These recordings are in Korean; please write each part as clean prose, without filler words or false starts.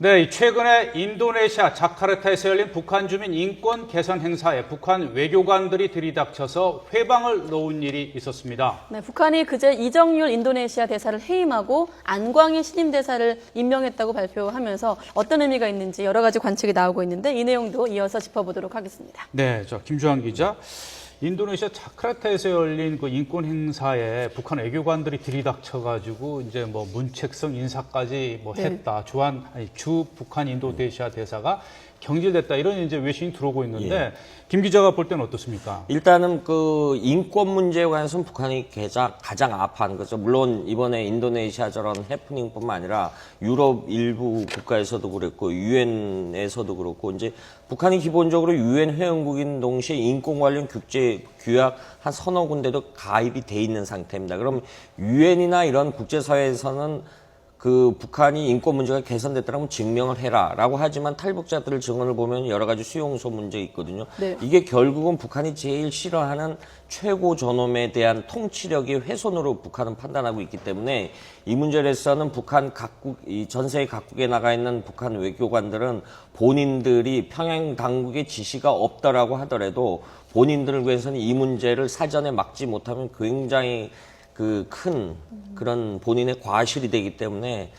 네, 최근에 인도네시아 자카르타에서 열린 북한 주민 인권 개선 행사에 북한 외교관들이 들이닥쳐서 회방을 놓은 일이 있었습니다. 네, 북한이 그제 이정률 인도네시아 대사를 해임하고 안광희 신임 대사를 임명했다고 발표하면서 어떤 의미가 있는지 여러 가지 관측이 나오고 있는데 이 내용도 이어서 짚어보도록 하겠습니다. 네, 김주환 기자. 인도네시아 자카르타에서 열린 그 인권 행사에 북한 외교관들이 들이닥쳐가지고 이제 뭐 문책성 인사까지 했다. 주 북한 인도네시아 대사가 경질됐다. 이런 이제 외신이 들어오고 있는데 김 기자가 볼 때는 어떻습니까? 일단은 그 인권 문제에 관해서는 북한이 가장 아파하는 거죠. 물론 이번에 인도네시아 저런 해프닝뿐만 아니라 유럽 일부 국가에서도 그랬고 유엔에서도 그렇고 이제 북한이 기본적으로 유엔 회원국인 동시에 인권 관련 국제 규약 한 서너 군데도 가입이 돼 있는 상태입니다. 그럼 유엔이나 이런 국제사회에서는 그 북한이 인권 문제가 개선됐다면 증명을 해라라고 하지만 탈북자들 증언을 보면 여러 가지 수용소 문제 있거든요. 네. 이게 결국은 북한이 제일 싫어하는 최고 존엄에 대한 통치력의 훼손으로 북한은 판단하고 있기 때문에 이 문제에 대해서는 북한 각국, 전 세계 각국에 나가 있는 북한 외교관들은 본인들이 평양 당국의 지시가 없더라고 하더라도 본인들을 위해서는 이 문제를 사전에 막지 못하면 굉장히 큰 그런 본인의 과실이 되기 때문에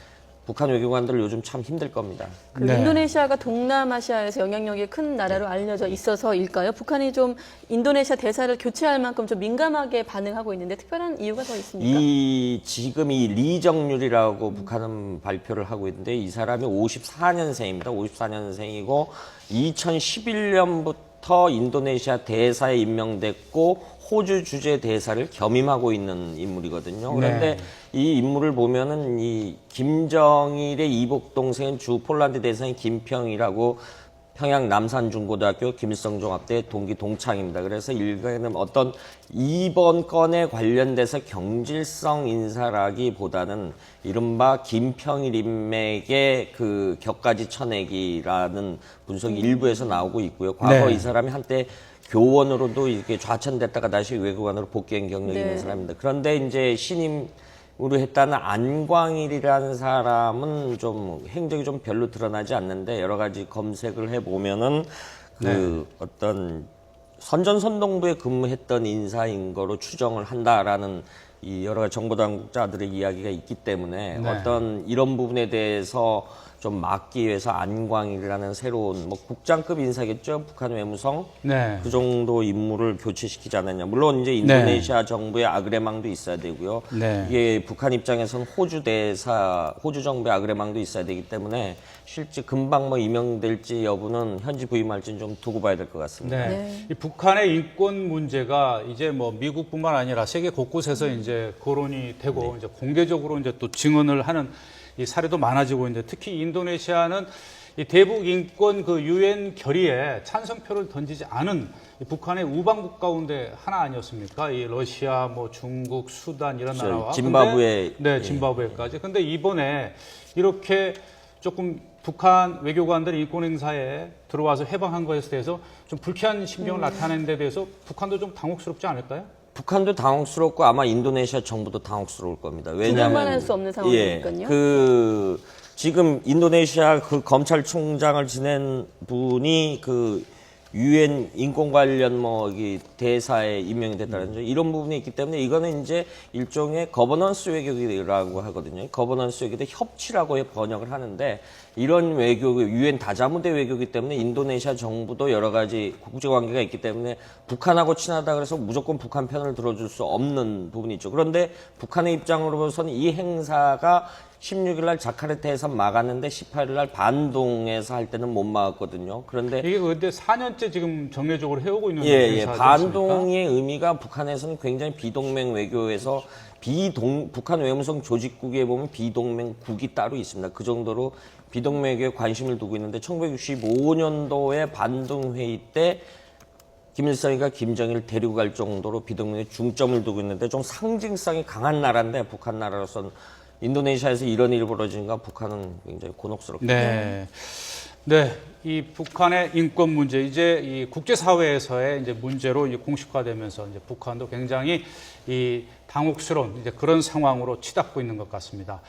북한 외교관들 요즘 참 힘들 겁니다. 네. 인도네시아가 동남아시아에서 영향력이 큰 나라로 알려져 있어서일까요? 북한이 좀 인도네시아 대사를 교체할 만큼 좀 민감하게 반응하고 있는데 특별한 이유가 더 있습니까? 지금 이 리정률이라고 북한은 발표를 하고 있는데 이 사람이 54년생입니다. 54년생이고 2011년부터 인도네시아 대사에 임명됐고 호주 주재 대사를 겸임하고 있는 인물이거든요. 그런데 이 인물을 보면은 이 김정일의 이복 동생인 주 폴란드 대사인 김평이라고 평양 남산중고등학교 김일성종합대 동기 동창입니다. 그래서 일각에는 어떤 이번 건에 관련돼서 경질성 인사라기보다는 이른바 김평일 인맥의 그 격가지 쳐내기라는 분석이 일부에서 나오고 있고요. 과거 이 사람이 한때 교원으로도 이렇게 좌천됐다가 다시 외교관으로 복귀한 경력이 있는 사람입니다. 그런데 이제 신임으로 했다는 안광일이라는 사람은 좀 행적이 좀 별로 드러나지 않는데 여러 가지 검색을 해보면은 어떤 선전선동부에 근무했던 인사인 거로 추정을 한다라는 이 여러 가지 정보당국자들의 이야기가 있기 때문에 어떤 이런 부분에 대해서 좀 막기 위해서 안광일이라는 새로운 국장급 인사겠죠. 북한 외무성 그 정도 인물을 교체시키지 않았냐. 물론 이제 인도네시아 정부의 아그레망도 있어야 되고요. 이게 북한 입장에서는 호주 정부의 아그레망도 있어야 되기 때문에 실제 금방 임명될지 여부는 현지 부임할지는 좀 두고 봐야 될 것 같습니다. 이 북한의 인권 문제가 이제 미국뿐만 아니라 세계 곳곳에서 이제 거론이 되고 이제 공개적으로 이제 또 증언을 하는 이 사례도 많아지고 있는데 특히 인도네시아는 이 대북 인권 유엔 결의에 찬성표를 던지지 않은 이 북한의 우방국 가운데 하나 아니었습니까? 이 러시아, 중국, 수단 이런 나라와 짐바브웨, 짐바브웨까지. 근데 이번에 이렇게 조금 북한 외교관들이 인권 행사에 들어와서 해방한 것에 대해서 좀 불쾌한 심경을 나타내는 데 대해서 북한도 좀 당혹스럽지 않을까요? 북한도 당혹스럽고 아마 인도네시아 정부도 당혹스러울 겁니다. 왜냐하면 할 수 없는 상황이니까요. 지금 인도네시아 검찰총장을 지낸 분이 유엔 인권 관련 대사에 임명이 됐다는 이런 부분이 있기 때문에 이거는 이제 일종의 거버넌스 외교라고 하거든요. 거버넌스 외교대 협치라고 번역을 하는데 이런 외교, 유엔 다자무대 외교이기 때문에 인도네시아 정부도 여러 가지 국제 관계가 있기 때문에 북한하고 친하다 그래서 무조건 북한 편을 들어줄 수 없는 부분이 있죠. 그런데 북한의 입장으로서는 이 행사가 16일 날 자카르타에서 막았는데 18일 날 반동에서 할 때는 못 막았거든요. 그런데 이게 근데 4년째 지금 정례적으로 해오고 있는 행사지 반동의 의미가 북한에서는 굉장히 비동맹 외교에서 북한 외무성 조직국에 보면 비동맹국이 따로 있습니다. 그 정도로 비동맹 외교에 관심을 두고 있는데 1965년도에 반동회의 때 김일성이가 김정일을 데리고 갈 정도로 비동맹에 중점을 두고 있는데 좀 상징성이 강한 나라인데 북한 나라로서는 인도네시아에서 이런 일이 벌어지니까 북한은 굉장히 곤혹스럽습니다. 이 북한의 인권 문제 이제 이 국제사회에서의 이제 문제로 이제 공식화되면서 이제 북한도 굉장히 이 당혹스러운 이제 그런 상황으로 치닫고 있는 것 같습니다.